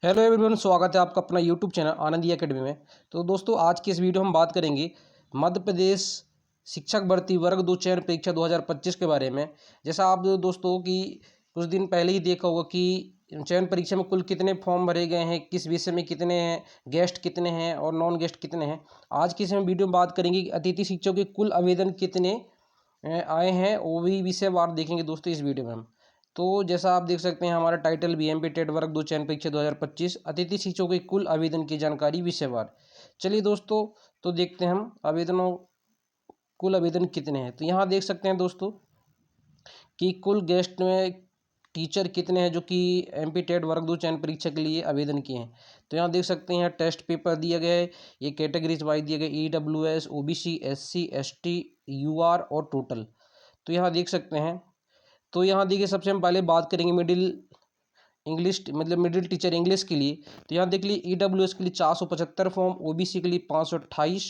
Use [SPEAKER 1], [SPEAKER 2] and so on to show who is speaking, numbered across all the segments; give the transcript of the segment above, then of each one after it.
[SPEAKER 1] Hello everyone, स्वागत है आपका अपना यूट्यूब चैनल आनंदी एकेडमी में। तो दोस्तों, आज की इस वीडियो में हम बात करेंगे मध्य प्रदेश शिक्षक भर्ती वर्ग 2 चयन परीक्षा 2025 के बारे में। जैसा आप दोस्तों की कुछ दिन पहले ही देखा होगा कि चयन परीक्षा में कुल कितने फॉर्म भरे गए हैं, किस विषय में कितने हैं, गेस्ट कितने हैं और नॉन गेस्ट कितने हैं। आज की इस वीडियो में बात करेंगे कि अतिथि शिक्षकों के कुल आवेदन कितने आए हैं, वो भी विषयवार देखेंगे दोस्तों इस वीडियो में हम। तो जैसा आप देख सकते हैं, हमारा टाइटल बीएमपी टेट वर्ग 2 चयन परीक्षा 2025 अतिथि शिक्षकों के कुल आवेदन की जानकारी विषयवार। चलिए दोस्तों, तो देखते हैं हम कुल आवेदन कितने हैं। तो यहाँ देख सकते हैं दोस्तों कि कुल गेस्ट में टीचर कितने हैं जो कि एमपी टेट वर्ग 2 चयन परीक्षा के लिए आवेदन किए हैं। तो यहाँ देख सकते हैं, यहाँ टेस्ट पेपर दिया गया है, ये कैटेगरीज वाइज दिए गए, EWS, OBC, SC, ST, UR और टोटल। तो यहाँ देख सकते हैं। तो यहाँ देखिए, सबसे हम पहले बात करेंगे मिडिल इंग्लिश मतलब मिडिल टीचर इंग्लिश के लिए। तो यहाँ देख लीजिए, EWS के लिए 475 फॉर्म, OBC के लिए 528,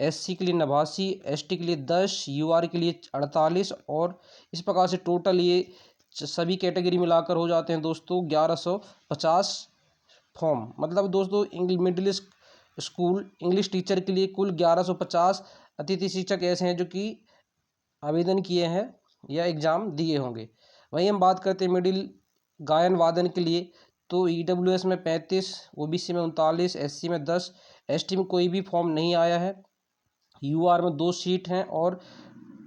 [SPEAKER 1] SC के लिए 89, ST के लिए 10, UR के लिए 48 और इस प्रकार से टोटल ये सभी कैटेगरी मिलाकर हो जाते हैं दोस्तों 1150 फॉर्म। मतलब दोस्तों, मिडिल स्कूल इंग्लिश टीचर के लिए कुल 1150 अतिथि शिक्षक ऐसे हैं जो कि आवेदन किए हैं या एग्ज़ाम दिए होंगे। वहीं हम बात करते हैं मिडिल गायन वादन के लिए। तो EWS में 35, OBC में 39, SC में 10, ST में कोई भी फॉर्म नहीं आया है, UR में 2 सीट हैं और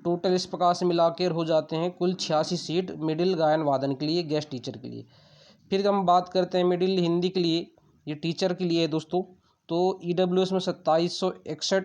[SPEAKER 1] टोटल इस प्रकार से मिलाकर हो जाते हैं कुल 86 सीट मिडिल गायन वादन के लिए, गेस्ट टीचर के लिए। फिर हम बात करते हैं मिडिल हिंदी के लिए, ये टीचर के लिए है दोस्तों। तो EWS में 2761,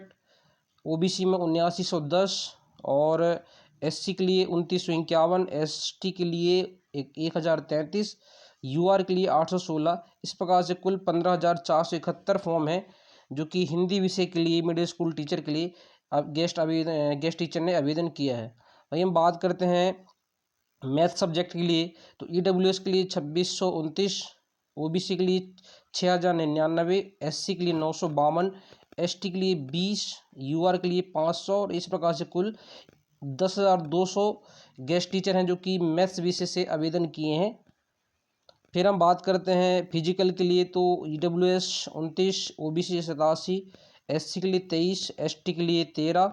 [SPEAKER 1] OBC में 7910 और SC के लिए 2951, ST के लिए 1033, UR के लिए 816। इस प्रकार से कुल 15,471 फॉर्म हैं जो कि हिंदी विषय के लिए मिडिल स्कूल टीचर के लिए अब गेस्ट टीचर ने आवेदन किया है। वहीं हम बात करते हैं मैथ सब्जेक्ट के लिए। तो EWS के लिए 2629, OBC के लिए 6099, SC के लिए 952, ST के लिए 20, UR के लिए 500 और इस प्रकार से कुल 10,200 गेस्ट टीचर हैं जो कि मैथ्स विषय से आवेदन किए हैं। फिर हम बात करते हैं फिजिकल के लिए। तो EWS 29, OBC 87, SC के लिए 23, ST के लिए 13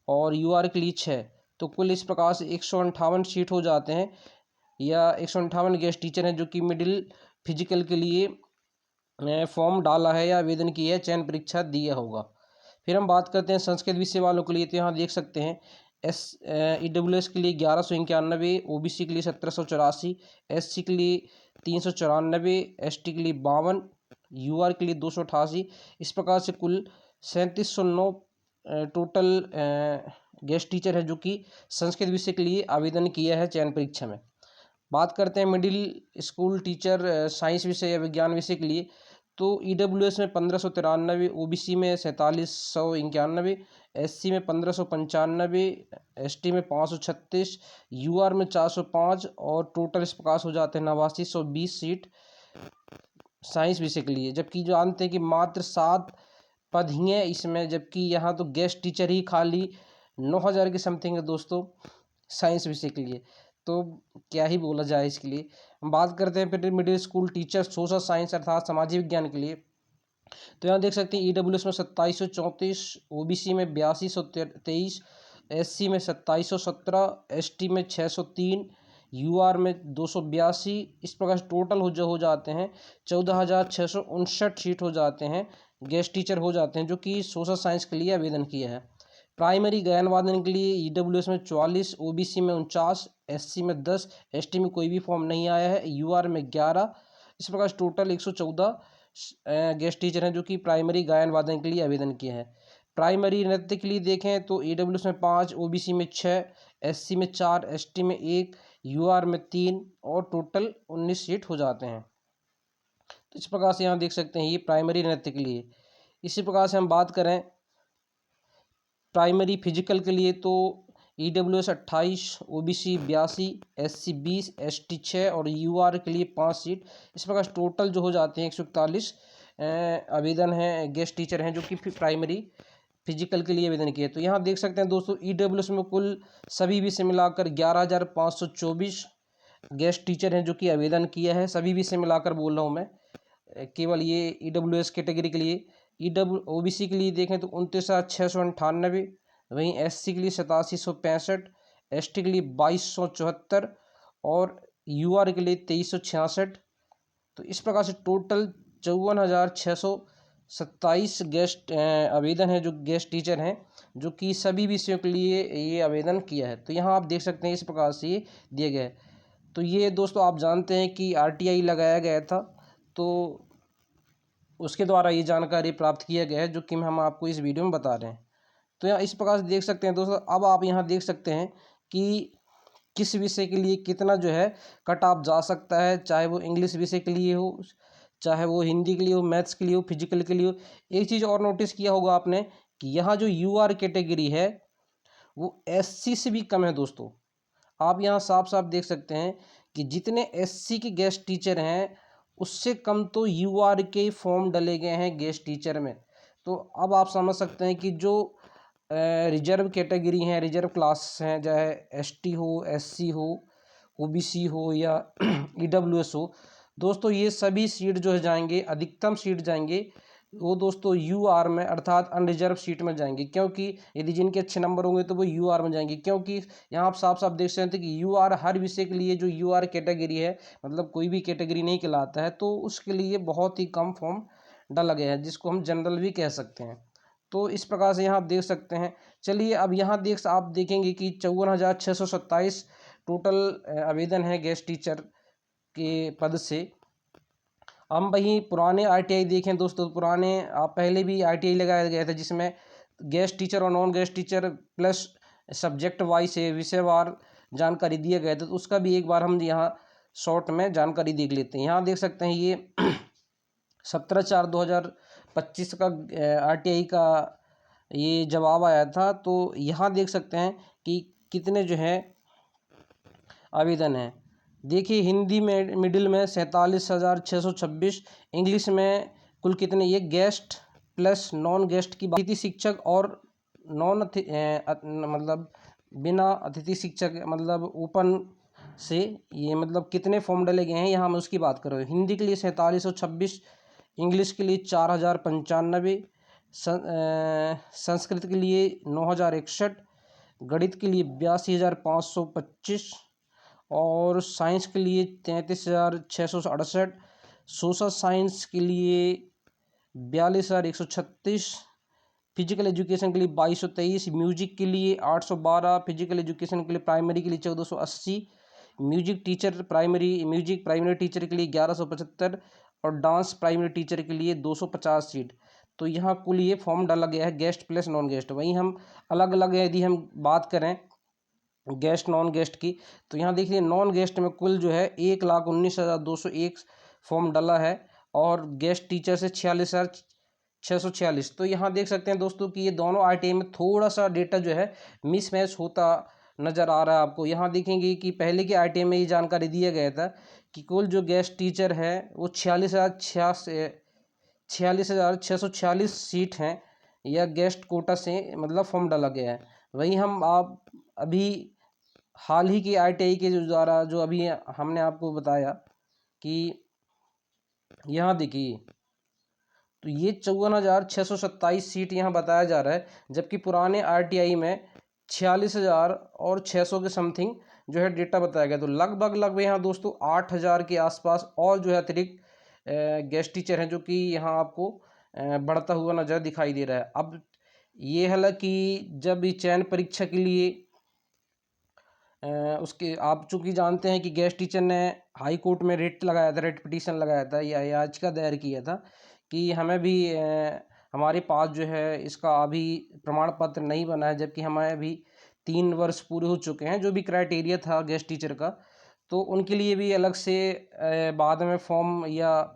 [SPEAKER 1] और UR के लिए 6। तो कुल इस प्रकार से 158 सीट हो जाते हैं या 158 गेस्ट टीचर हैं जो कि मिडिल फिजिकल के लिए फॉर्म डाला है या आवेदन किया है, चयन परीक्षा दिया होगा। फिर हम बात करते हैं संस्कृत विषय वालों के लिए। तो यहाँ देख सकते हैं EWS के लिए 1191, OBC के लिए 1784, SC के लिए 394, ST के लिए 52, UR के लिए 288। इस प्रकार से कुल 3709 टोटल गेस्ट टीचर है जो कि संस्कृत विषय के लिए आवेदन किया है चयन परीक्षा में। बात करते हैं मिडिल स्कूल टीचर साइंस विषय या विज्ञान विषय के लिए। तो EWS में 1593, OBC में 4791, SC में 1595, ST में 536, UR में 405 और टोटल इस प्रकार हो जाते हैं 8920 सीट साइंस विषय के लिए। जबकि जो जानते हैं कि मात्र 7 पद ही हैं इसमें, जबकि यहाँ तो गेस्ट टीचर ही खाली 9000 के समथिंग है दोस्तों साइंस विषय के लिए। तो क्या ही बोला जाए इसके लिए। हम बात करते हैं फिर middle school teacher social science अर्थात सामाजिक विज्ञान के लिए। तो यहाँ देख सकते हैं EWS में 2734, OBC में 8223, SC में 2717, ST में 603, UR में 282। इस प्रकार टोटल हो जाते हैं 14,659 सीट हो जाते हैं, गेस्ट टीचर हो जाते हैं जो कि सोशल साइंस के लिए आवेदन किया है। प्राइमरी गायन वादन के लिए EWS में 44, OBC में 49, SC में 10, ST में कोई भी फॉर्म नहीं आया है, UR में 11। इस प्रकार टोटल 114 गेस्ट टीचर हैं जो कि प्राइमरी गायन वादन के लिए आवेदन किए हैं। प्राइमरी नृत्य के लिए देखें तो EWS में 5, OBC में 6, SC में 4, ST में 1, UR में 3 और टोटल 19 सीट हो जाते हैं। तो इस प्रकार से यहाँ देख सकते हैं ये प्राइमरी नृत्य के लिए। इसी प्रकार से हम बात करें प्राइमरी फिजिकल के लिए। तो EWS 28, OBC 82, SC 20, ST 6 और UR के लिए 5 सीट। इस प्रकार टोटल जो हो जाते हैं 141 आवेदन हैं, गेस्ट टीचर हैं जो कि प्राइमरी फिजिकल के लिए आवेदन किए। तो यहाँ देख सकते हैं दोस्तों, EWS में कुल सभी विषय मिलाकर 11,524 गेस्ट टीचर हैं जो कि आवेदन किया है, सभी विषय मिलाकर बोल रहा हूँ मैं। केवल ये EWS कैटेगरी के लिए। OBC के लिए देखें तो 29,698, वहीं SC के लिए 8765, ST के लिए 2274 और UR के लिए 2366। तो इस प्रकार से टोटल 54,627 गेस्ट आवेदन है जो गेस्ट टीचर हैं, जो कि सभी विषयों के लिए ये आवेदन किया है। तो यहाँ आप देख सकते हैं इस प्रकार से ये दिए गए। तो ये दोस्तों आप जानते हैं कि RTI लगाया गया था, तो उसके द्वारा ये जानकारी प्राप्त किया गया है, जो कि हम आपको इस वीडियो में बता रहे हैं। तो यहाँ इस प्रकार से देख सकते हैं दोस्तों। अब आप यहाँ देख सकते हैं कि किस विषय के लिए कितना जो है कट ऑफ जा सकता है, चाहे वो इंग्लिश विषय के लिए हो, चाहे वो हिंदी के लिए हो, मैथ्स के लिए हो, फिजिकल के लिए हो। एक चीज़ और नोटिस किया होगा आपने कि यहाँ जो UR कैटेगरी है वो SC से भी कम है दोस्तों। आप यहाँ साफ साफ देख सकते हैं कि जितने SC के गेस्ट टीचर हैं उससे कम तो UR के फॉर्म डले गए हैं गेस्ट टीचर में। तो अब आप समझ सकते हैं कि जो रिजर्व कैटेगरी हैं, रिजर्व क्लास हैं, चाहे ST हो, SC हो, OBC हो या EWS हो, दोस्तों ये सभी सीट जो है जाएंगे, अधिकतम सीट जाएंगे वो दोस्तों UR में, अर्थात अनरिजर्व सीट में जाएंगे। क्योंकि यदि जिनके अच्छे नंबर होंगे तो वो UR में जाएंगे, क्योंकि यहाँ आप साफ साफ देख सकते हैं कि UR हर विषय के लिए जो UR कैटेगरी है, मतलब कोई भी कैटेगरी नहीं कहलाता है, तो उसके लिए बहुत ही कम फॉर्म डाला गया है, जिसको हम जनरल भी कह सकते हैं। तो इस प्रकार से यहाँ आप देख सकते हैं। चलिए अब यहाँ आप देखेंगे कि 54,627 टोटल आवेदन है गेस्ट टीचर के पद से। हम वहीं पुराने RTI देखें दोस्तों, पुराने आप पहले भी RTI लगाया गया था जिसमें गेस्ट टीचर और non guest teacher plus subject wise से विषयवार जानकारी दिया गया था। तो उसका भी एक बार हम यहाँ शॉर्ट में जानकारी देख लेते हैं। यहाँ देख सकते हैं ये 17/4/2025 का RTI का ये जवाब आया था। तो यहाँ देख सकते हैं कि कितने जो है आवेदन हैं। देखिए हिंदी में मिडिल में 47,626, इंग्लिश में कुल कितने, ये गेस्ट प्लस नॉन गेस्ट की अतिथि शिक्षक और नॉन मतलब बिना अतिथि शिक्षक मतलब ओपन से, ये मतलब कितने फॉर्म डाले गए हैं यहाँ मैं उसकी बात कर रहा हूँ। हिंदी के लिए 4726, इंग्लिश के लिए 4,095, संस्कृत के लिए 9,061, गणित के लिए 82,525 और साइंस के लिए 33,668, सोशल साइंस के लिए 42,136, फिजिकल एजुकेशन के लिए 2,223, म्यूजिक के लिए 812, फिजिकल एजुकेशन के लिए प्राइमरी के लिए 1,480, music teacher primary music primary teacher के लिए 1,175 और डांस प्राइमरी टीचर के लिए 250 सीट। तो यहाँ कुल ये फॉर्म डाला गया है गेस्ट प्लस नॉन गेस्ट। वहीं हम अलग अलग यदि हम बात करें गेस्ट नॉन गेस्ट की, तो यहाँ देखिए नॉन गेस्ट में कुल जो है 1,19,201 फॉर्म डाला है और गेस्ट टीचर से 46,646। तो यहाँ देख सकते हैं दोस्तों कि ये दोनों RTI में थोड़ा सा डेटा जो है मिसमैच होता नज़र आ रहा है आपको। यहाँ देखेंगे कि पहले के RTI में ये जानकारी दिया गया था कि कुल जो गेस्ट टीचर है वो 46,646 सीट हैं या गेस्ट कोटा से मतलब फॉर्म डाला गया है। वहीं हम आप अभी हाल ही की RTI के जो द्वारा जो अभी हमने आपको बताया कि यहाँ देखिए, तो ये 54,627 सीट यहाँ बताया जा रहा है, जबकि पुराने RTI में 46,600 के समथिंग जो है डेटा बताया गया। तो लगभग यहाँ दोस्तों 8,000 के आसपास और जो है अतिरिक्त गेस्ट टीचर हैं, जो कि यहाँ आपको बढ़ता हुआ नज़र दिखाई दे रहा है। अब ये हालांकि जब ये चयन परीक्षा के लिए उसके आप चूँकि जानते हैं कि गेस्ट टीचर ने हाई कोर्ट में रिट लगाया था, रिट पिटीशन लगाया था या याचिका दायर किया था कि हमें भी हमारे पास जो है इसका अभी प्रमाण पत्र नहीं बना है, जबकि हमें अभी 3 वर्ष पूरे हो चुके हैं जो भी क्राइटेरिया था गेस्ट टीचर का। तो उनके लिए भी अलग से बाद में फॉर्म या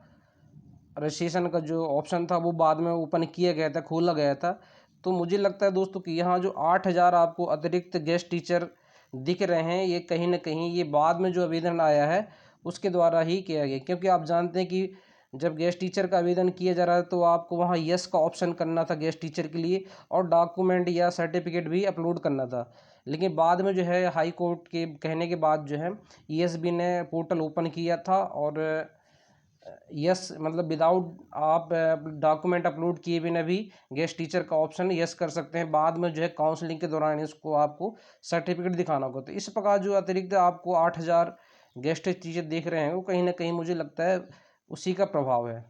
[SPEAKER 1] रजिस्ट्रेशन का जो ऑप्शन था वो बाद में ओपन किया गया था, खोला गया था। तो मुझे लगता है दोस्तों कि यहाँ जो 8,000 आपको अतिरिक्त गेस्ट टीचर दिख रहे हैं, ये कहीं ना कहीं ये बाद में जो आवेदन आया है उसके द्वारा ही किया गया। क्योंकि आप जानते हैं कि जब गेस्ट टीचर का आवेदन किया जा रहा है तो आपको वहाँ यस का ऑप्शन करना था गेस्ट टीचर के लिए, और डॉक्यूमेंट या सर्टिफिकेट भी अपलोड करना था। लेकिन बाद में जो है हाई कोर्ट के कहने के बाद जो है ESB ने पोर्टल ओपन किया था और यस मतलब विदाउट आप डॉक्यूमेंट अपलोड किए बिना भी गेस्ट टीचर का ऑप्शन यस कर सकते हैं। बाद में जो है काउंसलिंग के दौरान इसको आपको सर्टिफिकेट दिखाना होगा। तो इस प्रकार जो अतिरिक्त आपको 8,000 गेस्ट टीचर देख रहे हैं वो कहीं ना कहीं मुझे लगता है उसी का प्रभाव है।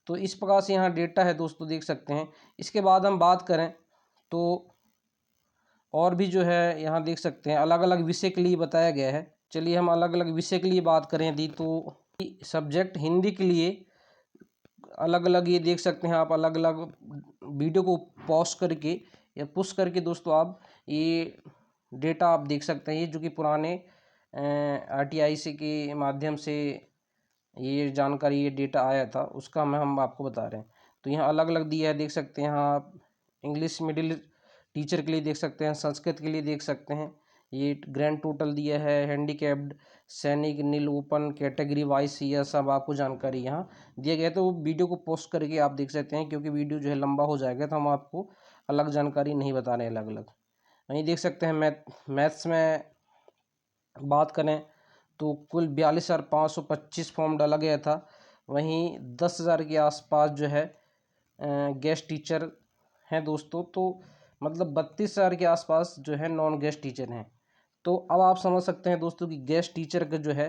[SPEAKER 1] तो इस प्रकार से यहाँ डेटा है दोस्तों, देख सकते हैं। इसके बाद हम बात करें तो और भी जो है यहाँ देख सकते हैं अलग अलग विषय के लिए बताया गया है। चलिए हम अलग अलग विषय के लिए बात करें यदि, तो सब्जेक्ट हिंदी के लिए अलग अलग ये देख सकते हैं आप, अलग अलग वीडियो को पॉज करके या पुश करके दोस्तों आप ये डेटा आप देख सकते हैं। ये जो कि पुराने RTIC के माध्यम से ये जानकारी, ये डेटा आया था, उसका हम आपको बता रहे हैं। तो यहाँ अलग अलग दिया है, देख सकते हैं। यहाँ आप इंग्लिश मिडिल टीचर के लिए देख सकते हैं, संस्कृत के लिए देख सकते हैं। ये ग्रैंड टोटल दिया है, हैंडीकैप्ड, सैनिक, नील, ओपन कैटेगरी वाइज, यह सब आपको जानकारी यहाँ दिया गया है। तो वीडियो को पोस्ट करके आप देख सकते हैं, क्योंकि वीडियो जो है लंबा हो जाएगा तो हम आपको अलग जानकारी नहीं बता रहे हैं अलग अलग। वहीं देख सकते हैं मैथ्स में बात करें तो कुल 42,525 फॉर्म डाला गया था। वहीं 10,000 के आसपास जो है गेस्ट टीचर हैं दोस्तों। तो मतलब 32,000 के आसपास जो है नॉन गेस्ट टीचर हैं। तो अब आप समझ सकते हैं दोस्तों कि गेस्ट टीचर का जो है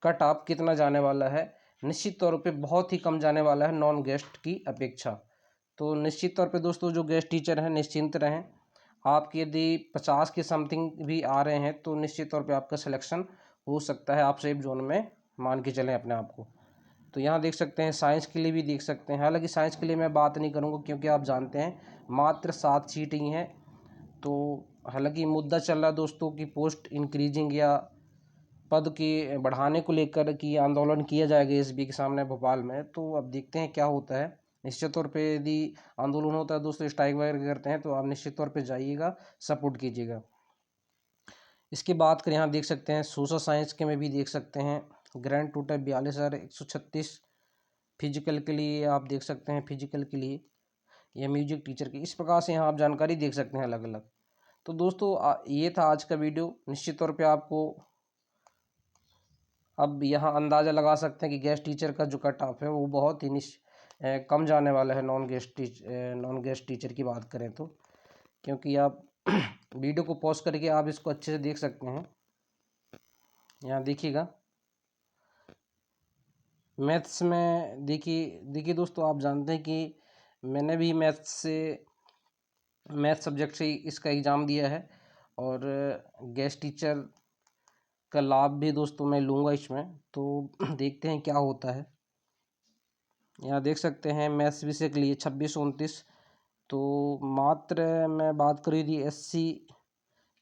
[SPEAKER 1] कट ऑफ कितना जाने वाला है। निश्चित तौर पे बहुत ही कम जाने वाला है नॉन गेस्ट की अपेक्षा। तो निश्चित तौर पे दोस्तों जो गेस्ट टीचर हैं निश्चिंत रहें। आपके यदि 50 के समथिंग भी आ रहे हैं तो निश्चित तौर पे आपका सिलेक्शन हो सकता है, आप सेफ जोन में मान के चलें अपने आप को। तो यहाँ देख सकते हैं साइंस के लिए भी देख सकते हैं। हालांकि साइंस के लिए मैं बात नहीं करूँगा क्योंकि आप जानते हैं मात्र 7 सीट ही हैं। तो हालांकि मुद्दा चल रहा है दोस्तों कि पोस्ट इंक्रीजिंग या पद के बढ़ाने को लेकर कि आंदोलन किया जाएगा SB के सामने भोपाल में। तो अब देखते हैं क्या होता है। निश्चित तौर पे यदि आंदोलन होता है दोस्तों, स्ट्राइक वगैरह करते हैं, तो आप निश्चित तौर पे जाइएगा, सपोर्ट कीजिएगा। इसके बाद कर यहाँ देख सकते हैं सोशल साइंस के में भी देख सकते हैं ग्रैंड टोटल 42,136। फिजिकल के लिए आप देख सकते हैं, फिजिकल के लिए या म्यूजिक टीचर की, इस प्रकार से यहाँ आप जानकारी देख सकते हैं अलग अलग। तो दोस्तों ये था आज का वीडियो। निश्चित तौर पे आपको अब यहाँ अंदाज़ा लगा सकते हैं कि गेस्ट टीचर का जो कट ऑफ है वो बहुत ही कम जाने वाला है नॉन गेस्ट टीचर की बात करें तो। क्योंकि आप वीडियो को पॉज करके आप इसको अच्छे से देख सकते हैं। यहाँ देखिएगा मैथ्स में, देखिए दोस्तों, आप जानते हैं कि मैंने भी मैथ सब्जेक्ट से इसका एग्ज़ाम दिया है और गेस्ट टीचर का लाभ भी दोस्तों मैं लूँगा इसमें। तो देखते हैं क्या होता है। यहाँ देख सकते हैं मैथ्स विषय के लिए 26-29। तो मात्र मैं बात करी थी SC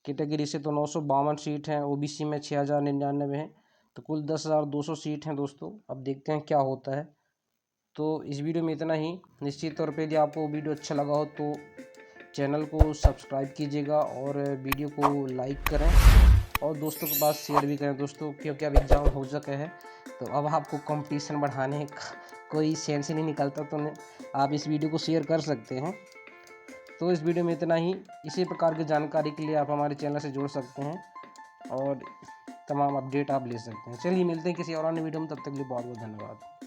[SPEAKER 1] कैटेगरी से तो 952 सीट हैं, OBC में 6,099 हैं। तो कुल 10,200 सीट हैं दोस्तों। अब देखते हैं क्या होता है। तो इस वीडियो में इतना ही। निश्चित तौर पे यदि आपको वीडियो अच्छा लगा हो तो चैनल को सब्सक्राइब कीजिएगा और वीडियो को लाइक करें और दोस्तों के पास शेयर भी करें दोस्तों, क्योंकि अब एग्ज़ाम हो चुका है। तो अब आपको कंपटीशन बढ़ाने का कोई सेंस ही नहीं निकलता, तो आप इस वीडियो को शेयर कर सकते हैं। तो इस वीडियो में इतना ही। इसी प्रकार की जानकारी के लिए आप हमारे चैनल से जुड़ सकते हैं और तमाम अपडेट आप ले सकते हैं। चलिए मिलते हैं किसी और अन्य वीडियो में, तब तक के लिए बहुत बहुत धन्यवाद।